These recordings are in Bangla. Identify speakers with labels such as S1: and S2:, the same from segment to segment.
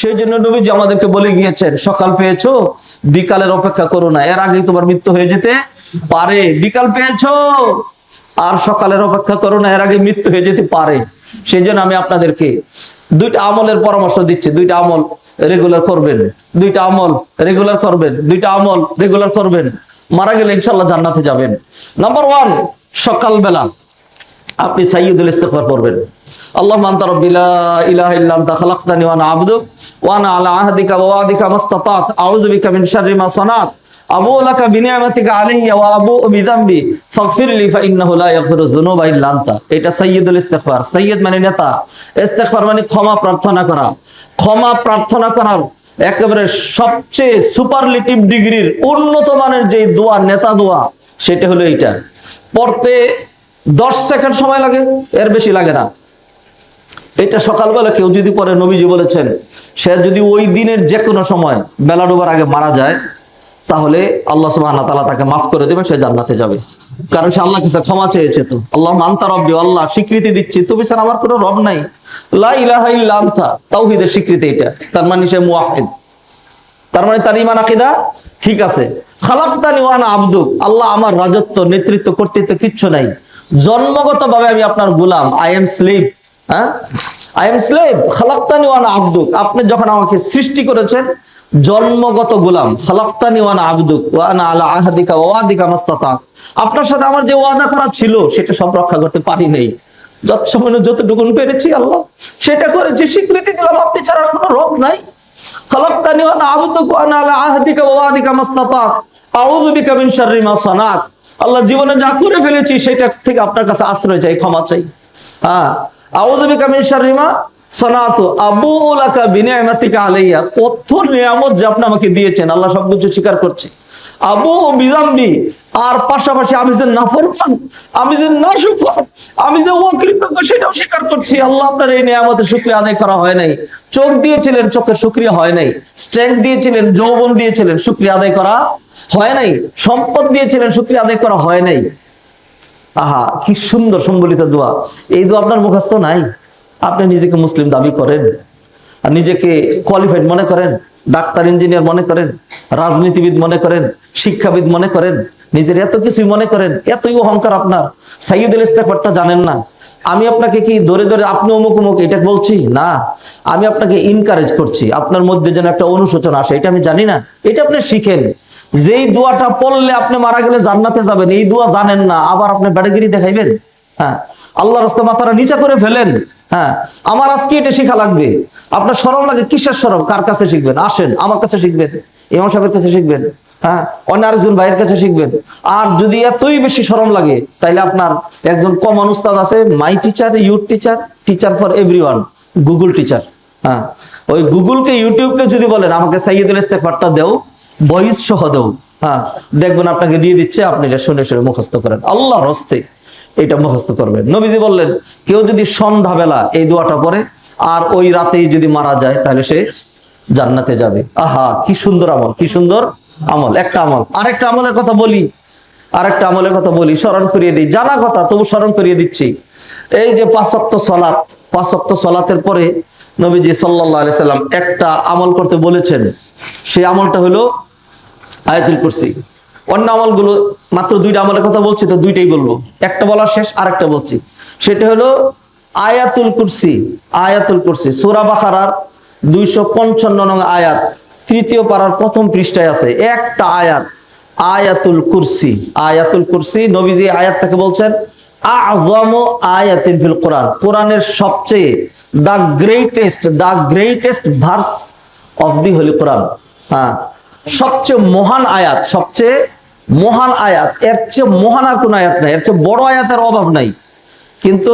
S1: সেই জন্য নবীজি আমাদেরকে বলে গিয়েছেন, সকাল পেয়েছো, বিকালের অপেক্ষা করো না, এর আগেই তোমার মৃত্যু হয়ে যেতে পারে। বিকাল পেয়েছো আর সকালের অপেক্ষা করো না, এর আগে মৃত্যু হয়ে যেতে পারে। সেই জন্য আমি আপনাদেরকে দুইটা আমলের পরামর্শ দিচ্ছি। দুইটা আমল রেগুলার করবেন, দুইটা আমল রেগুলার করবেন, দুইটা আমল রেগুলার করবেন, মারা গেলে ইনশাআল্লাহ জান্নাতে যাবেন। নাম্বার 1, সকালবেলা আপনি সাইয়্যিদুল ইস্তিগফার পড়বেন। আল্লাহুম্মা আনতা রাব্বি লা ইলাহা ইল্লা আনতা খালাকতানি ওয়া আনা আবদুক ওয়া আনা আলা আহদিকা ওয়া ওয়াদিকা মাসতাতাত আউযু বিকা মিন শাররি মা সানাত আবুউ লাকা বিনি'মাতিকা আলাইয়া ওয়া আবুউ বিযামবি ফাগফিরলি ফাইন্নাহু লা ইয়াগফিরুয যুনুবা ইল্লা আনতা। এটা সাইয়্যিদুল ইস্তিগফার। সাইয়্যিদ মানে নেতা, ইস্তিগফার মানে ক্ষমা প্রার্থনা করা। ক্ষমা প্রার্থনা করার একেবারে সবচেয়ে সুপারলেটিভ ডিগ্রির উন্নত মানের যে দোয়া, নেতা দোয়া, সেটা হলো এইটা। পড়তে 10 সেকেন্ড সময় লাগে, এর বেশি লাগে না। এটা সকালবেলা কেউ যদি পড়ে, নবীজি বলেছেন, সে যদি ওই দিনের যে কোনো সময় বেলা ডোবার আগে মারা যায়, তাহলে আল্লাহ সুবহানাহু ওয়া তাআলা তাকে মাফ করে দেবেন, সে জান্নাতে যাবে। কারণ সে আল্লাহর কাছে ক্ষমা চেয়েছে। তো আল্লাহুম্মা আনতা রাব্বি, আল্লাহ স্বীকৃতি দিচ্ছি তুমি ছাড়া আমার কোনো রব নাই। লা ইলাহা ইল্লা আনতা, তাওহীদের স্বীকৃতি এটা। তার মানে সে মুওয়াহিদ, তার মানে তার ঈমান আকীদা ঠিক আছে। খালাকতানি ওয়া আনা আবদুক, আল্লাহ আমার রাজত্ব, নেতৃত্ব, কর্তৃত্ব কিচ্ছু নাই, জন্মগতভাবে আমি আপনার গোলাম। I am slave. হ্যাঁ, আই এম স্লেভ। খালাকতানি ওয়া আনা আবদুক, আপনি যখন আমাকে সৃষ্টি করেছেন, জন্মগত গোলাম। খালাকতানি ওয়া আনা আবদুক ওয়া আনা আলা আহদিকা ওয়া ওয়াদিকা মাসতাতাত, আপনার সাথে আমার যে ওয়াদা করা ছিল সেটা সব রক্ষা করতে পারি নাই। যতটুকু পেরেছি আল্লাহ সেটা করেছি, স্বীকৃতি দিলাম আপনি ছাড়া কোনো রব নাই। খালাকতানি ওয়া আনা আবদুক ওয়া আনা আলা আহদিকা ওয়া ওয়াদিকা মাসতাতাত আউযু বিকা মিন শাররি মা সানাত, আল্লাহ জীবনে যা করে ফেলেছি সেটা থেকে আপনার কাছে আশ্রয় চাই, ক্ষমা চাই। হ্যাঁ, আউযু বিকা মিন শাররি মা সানাতু আবুউ লাকা বিনি'মাতিকা আলাইয়া, কত নিয়ামত যে আপনি আমাকে দিয়েছেন, আল্লাহ সবকিছু স্বীকার করছে। আবুউ বিযামবি, আর পাশাপাশি আমি যে নাফরমান, আমি যে নাশুকর, আমি যে অকৃতজ্ঞ, সেটাও স্বীকার করছি। আল্লাহ আপনার এই নিয়ামতের শুকরিয়া আদায় করা হয় নাই। চোখ দিয়েছিলেন, চোখের শুকরিয়া হয় নাই। স্ট্রেংথ দিয়েছিলেন, যৌবন দিয়েছিলেন, শুকরিয়া আদায় করা হয় নাই। সম্পদ দিয়েছিলেন, শুকরিয়া আদায় করা হয় নাই। আহা, কি সুন্দর সম্বলিত দোয়া। এই দোয়া আপনার মুখস্থ নাই। আপনি নিজেকে মুসলিম দাবি করেন আর নিজেকে কোয়ালিফাইড মনে করেন, ডাক্তার, ইঞ্জিনিয়ার মনে করেন, রাজনীতিবিদ মনে করেন, শিক্ষাবিদ মনে করেন, নিজের এত কিছুই মনে করেন, এতই অহংকার আপনার। সাইয়্যিদুল ইস্তিগফারটা জানেন না। আমি আপনাকে কি ধরে ধরে আপনি অমুক অমুক এটা বলছি না, আমি আপনাকে ইনকারেজ করছি, আপনার মধ্যে যেন একটা অনুশোচনা আসে। এটা আমি জানি না, এটা আপনি শিখেন। যেই দোয়াটা পড়লে আপনি মারা গেলে জান্নাতে যাবেন, এই দোয়া জানেন না, আবার আপনি ব্যাটাগিরি দেখাইবেন। হ্যাঁ, আল্লাহর রাস্তায় মাথাটা নিচা করে ফেলেন। হ্যাঁ, আমার আজকে এটা শেখা লাগবে। আপনার শরম লাগে, কিসের শরম? কার কাছে শিখবেন? আসেন আমার কাছে শিখবেন, ইমাম সাহেবের কাছে শিখবেন, হ্যাঁ, অন্য আরেকজন ভাইয়ের কাছে শিখবেন। আর যদি এতই বেশি শরম লাগে, তাইলে আপনার একজন কমন উস্তাদ আছে, my teacher, your teacher, teacher for everyone, Google teacher. হ্যাঁ, ওই গুগলকে, ইউটিউবকে যদি বলেন আমাকে সাইয়্যিদুল ইস্তিগফারটা দেও, ভয়েস সহ দেও, হ্যাঁ, দেখবেন আপনাকে দিয়ে দিচ্ছে, আপনি এটা শুনে শুনে মুখস্থ করেন। আল্লাহর হস্তে এটা মুখস্থ করবেন। নবীজি বললেন, কেউ যদি সন্ধ্যাবেলা এই দোয়াটা পড়ে আর ওই রাতেই যদি মারা যায়, তাহলে সে জান্নাতে যাবে। আহা, কি সুন্দর আমল, কি সুন্দর আমল। একটা আমল, আরেকটা আমলের কথা বলি, আরেকটা আমলের কথা বলি, স্মরণ করিয়ে দিই, জানা কথা তবু স্মরণ করিয়ে দিচ্ছি। এই যে 5 ওয়াক্ত সালাত, 5 ওয়াক্ত সালাতের পরে নবীজি সাল্লাল্লাহু আলাইহি সাল্লাম একটা আমল করতে বলেছেন। সেই আমলটা হলো আয়াতুল কুরসি। অন্য আমলগুলো মাত্র 2টা আমলের কথা বলছি, তো 2টাই বলবো, একটা বলা শেষ, আরেকটা বলছি। সেটা হলো আয়াতুল কুরসি। আয়াতুল কুরসি সূরা বাকারার 255 নং আয়াত, 3য় পারার 1ম পৃষ্ঠায় আছে একটা আয়াত, আয়াতুল কুরসি। আয়াতুল কুরসি, নবীজি আয়াতটাকে বলছেন আযমু আয়াতিন ফিল কোরআন, কোরআনের সবচেয়ে the greatest verse of the holy Quran. হ্যাঁ, সবচেয়ে মহান আয়াত, সবচেয়ে মহান আয়াত, এর চেয়ে মহান আর কোন আয়াত নাই, এর চেয়ে বড় আয়াতের অভাব নাই। কিন্তু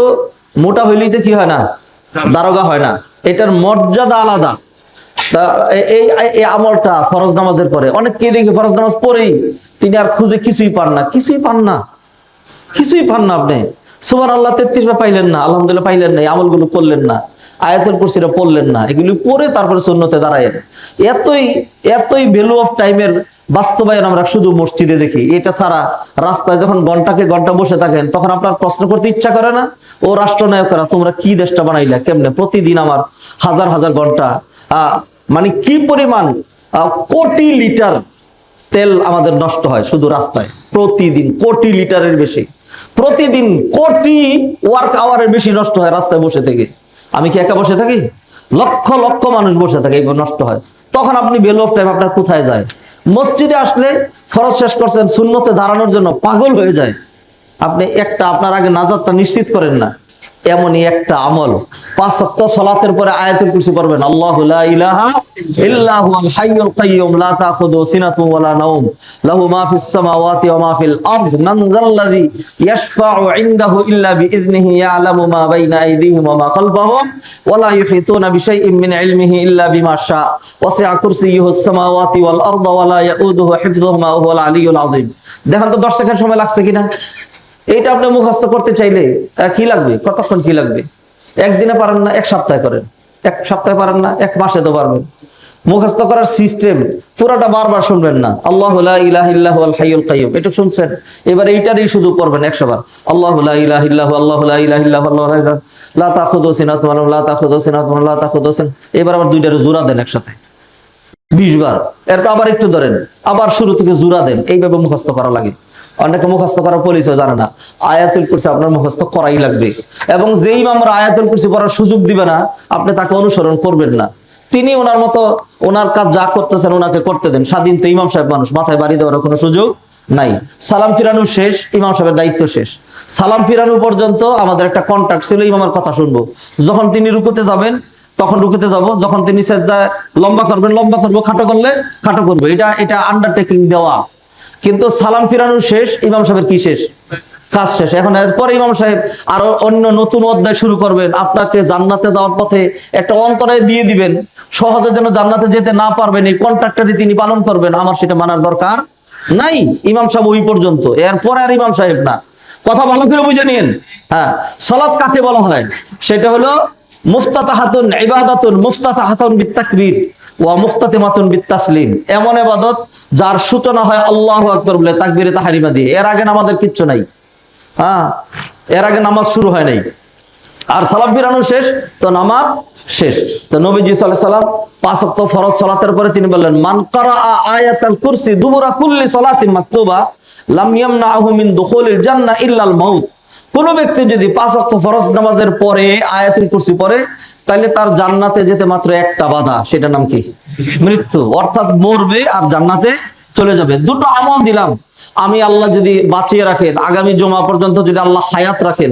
S1: মোটা হইলেই তো কি হয় না, দারোগা হয় না, এটার মর্যাদা আলাদা। এই আমলটা ফরজ নামাজের পরে, অনেককেই দেখি ফরজ নামাজ পড়েই তিনি আর খুঁজে কিছুই পান না, কিছুই পান না, কিছুই পান না। আপনি সুবহানাল্লাহ 33 বার পাইলেন না, আলহামদুলিল্লাহ পাইলেন না, আমলগুলো করলেন না, আয়াতুল কুরসিটা পড়লেন না, এগুলি পড়ে তারপরে সুন্নতে দাঁড়ায়েন। এতই ভ্যালু অফ টাইমের বাস্তবায়ন আমরা শুধু মসজিদে দেখি। এটা ছাড়া রাস্তায় যখন ঘন্টাকে ঘন্টা বসে থাকেন, তখন আপনার প্রশ্ন করতে ইচ্ছা করে না, ও রাষ্ট্রনায়করা তোমরা কি দেশটা বানাইলা, কেমনে? প্রতিদিন আমার হাজার হাজার ঘন্টা মানে কি পরিমাণ কোটি লিটার তেল আমাদের নষ্ট হয় শুধু রাস্তায় প্রতিদিন, কোটি লিটারের বেশি প্রতিদিন, কোটি ওয়ার্ক আওয়ারের বেশি নষ্ট হয় রাস্তায় বসে থেকে। আমি কি একা বসে থাকি? লক্ষ লক্ষ মানুষ বসে থাকে, এইভাবে নষ্ট হয়। তখন আপনি ভ্যালু অফ টাইম আপনার কোথায় যায়? মসজিদে আসলে ফরজ শেষ করছেন, সুন্নতে দাঁড়ানোর জন্য পাগল হয়ে যায়। আপনি একটা আপনার আগে নাজাতটা নিশ্চিত করেন না। এমনই একটা আমল, 5 ওয়াক্ত সালাতের পরে আয়াতুল কুরসি পড়বেন, আল্লাহু লা ইলাহা ইল্লা হুয়াল হাইয়ুল কাইয়্যুম লা তাখুযুহু সিনাতুন ওয়ালা নাওম লাহু মা ফিস সামাওয়াতি ওয়া মা ফিল আরদ মান যাল্লাযী ইয়াশফা'ু ইনদাহু ইল্লা বিইذনিহি ইয়ালামু মা বাইনা আইদিহিম ওয়া মা খালফাহুম ওয়া লা ইউহিতুনা বিশাইইন মিন ইলমিহি ইল্লা বিমা শা'a ওয়াসি'a কুরসিয়্যুহুস সামাওয়াতি ওয়াল আরদ ওয়া লা ইয়াউদুহু হিফযুহুমা ওয়া হুয়াল আলিয়্যুল আযীম। দেখেন তো 10 সেকেন্ড সময় লাগছে কিনা? এইটা আপনি মুখস্থ করতে চাইলে কি লাগবে? কতক্ষণ কি লাগবে? একদিনে পারেন না, এক সপ্তাহে করেন। এক সপ্তাহে পারেন না, এক মাসে তো পারবেন। মুখস্থ করার সিস্টেম পুরাটা বারবার শুনবেন না। আল্লাহু লা ইলাহা ইল্লা হুয়াল হাইয়ুল কাইয়্যুম, এটা শুনছেন, এবার এইটারই শুধু পড়বেন 100 বার। আল্লাহু লা ইলাহা ইল্লা হু, আল্লাহু লা ইলাহা ইল্লা হু, আল্লাহু লা তাখুযুহু সিনাতুন ওয়া লা তাখুযুহু সিনাতুন ওয়া লা তাখুযুহু সিনাতুন। এবার আবার দুইটারে জোড়া দেন একসাথে 20 বার। এরপর আবার একটু ধরেন, আবার শুরু থেকে জোড়া দেন। এইভাবে মুখস্থ করা লাগে। অনেকে মুখস্থ করার পরিচয় জানে না। আয়াতুল কুরসি আপনার মুখস্থ করাই লাগবে, এবং যেই ইমামরা আয়াতুল কুরসি পড়ার সুযোগ দিবে না, আপনি তাকে অনুসরণ করবেন না। তিনি ওনার মতো ওনার কাজ যা করতেছেন ওনাকে করতে দেন। স্বাধীন তো ইমাম সাহেব মানুষ, মাথায় বাড়ি দেওয়ার কোনো সুযোগ নাই। সালাম ফিরানো শেষ, ইমাম সাহেবের দায়িত্ব শেষ। সালাম ফিরানো পর্যন্ত আমাদের একটা কন্ট্যাক্ট ছিল, ইমামের কথা শুনবো। যখন তিনি রুকুতে যাবেন তখন রুকুতে যাব, যখন তিনি সেজদায় লম্বা করবেন লম্বা করবো, খাটো করলে খাটো করবো। এটা আন্ডারটেকিং দেওয়া। কিন্তু সালাম ফিরানো শেষ, ইমাম সাহেবের কি শেষ? কাজ শেষ। এখন এরপরে ইমাম সাহেব আরো অন্য নতুন অধ্যায় শুরু করবেন। আপনাকে জান্নাতে যাওয়ার পথে একটা অন্তরায় দিয়ে দিবেন, সহজে যেন জান্নাতে যেতে না পারবেন, এই কন্ট্রাক্টরই তিনি পালন করবেন। আমার সেটা মানার দরকার নাই। ইমাম সাহেব ওই পর্যন্ত, এরপরে আর ইমাম সাহেব না। কথা ভালো করে বুঝে নিন। হ্যাঁ, সালাত কাকে বলা হয়? সেটা হলো মুফতাতাহাতুন ইবাদাতুন মুফতাতাহাতুন বিত্তাকবীর ওয়া মুখতাতিমাতুন বিত্তাসলিম। এমন ইবাদত যার সূচনা হয় আল্লাহু আকবার বলে তাকবীরে তাহরিমা দিয়ে। এর আগে নামাজের কিচ্ছু নাই। হ্যাঁ, এর আগে নামাজ শুরু হয় নাই। আর সালাম ফিরানো শেষ তো নামাজ শেষ। তো নবীজি সাল্লাল্লাহু আলাইহি সাল্লাম 5 ওয়াক্ত ফরজ সালাতের পরে তিনি বললেন, মান কারাআ আয়াতাল কুরসি দুবুরা কুল্লি সালাতিন মাকতুবা লাম ইয়ামনাহু মিন দুখুলিল জান্নাহ ইল্লাল মাউত। কোন ব্যক্তি যদি 5 ওয়াক্ত ফরজ নামাজের পরে আয়াতুল কুরসি পড়ে, তাহলে তার জান্নাতে যেতে মাত্র একটা বাধা, সেটার নাম কি? মৃত্যু। অর্থাৎ মরবে আর জান্নাতে চলে যাবে। দুটো আমল দিলাম, আমি আল্লাহ যদি বাঁচিয়ে রাখেন, আগামী জুমা পর্যন্ত যদি আল্লাহ হায়াত রাখেন,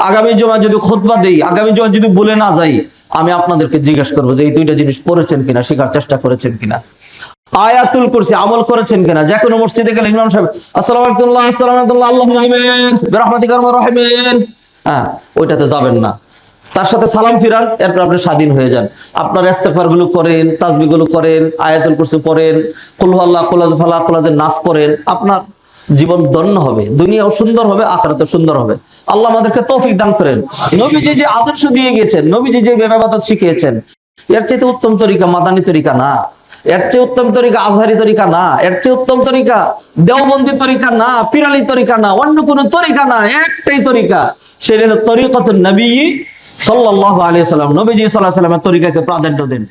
S1: আগামী জুমা যদি খুতবা দেই, আগামী জুমা যদি ভুলে না যাই, আমি আপনাদেরকে জিজ্ঞেস করবো যে এই দুইটা জিনিস পড়েছেন কিনা, শেখার চেষ্টা করেছেন কিনা, আয়াতুল কুরসি আমল করেছেন কিনা। যে কোনো মসজিদে গেলে ইমাম সাহেব আসসালামু আলাইকুম আসসালামু আলাইকুম আল্লাহুম্মা আমিন বিরহমাতিকা ওয়া রাহমিন, হ্যাঁ, ওইটাতে যাবেন না। তার সাথে সালাম ফিরান, এরপর আপনি স্বাধীন হয়ে যান। আপনার ইস্তেগফার গুলো করেন, তাসবিহ গুলো করেন, আয়াতুল কুরসি পড়েন, কুল হুয়াল্লাহু কুল আযু ফালাক কুল আযুন নাস পড়েন। আপনার জীবন ধন্য হবে, দুনিয়াও সুন্দর হবে, আখিরাতও সুন্দর হবে। আল্লাহ আমাদেরকে তৌফিক দান করেন। নবীজি যে আদর্শ দিয়ে গেছেন, নবীজি যে ইবাদত শিখিয়েছেন, এর চেয়ে উত্তম তরিকা মাদানী তরিকা না, এর চেয়ে উত্তম তরিকা আজহারি তরিকা না, এর চেয়ে উত্তম তরিকা দেওবন্দি তরিকা না, পিরালি তরিকা না, অন্য কোনো তরিকা না। একটাই তরিকা, সেটা হলো তরিকাতুন নবী সাল্লাল্লাহু আলাইহি ওয়াসাল্লাম। নবীজি সাল্লাল্লাহু আলাইহি ওয়াসাল্লামের তরিকাকে প্রাধান্য দেন।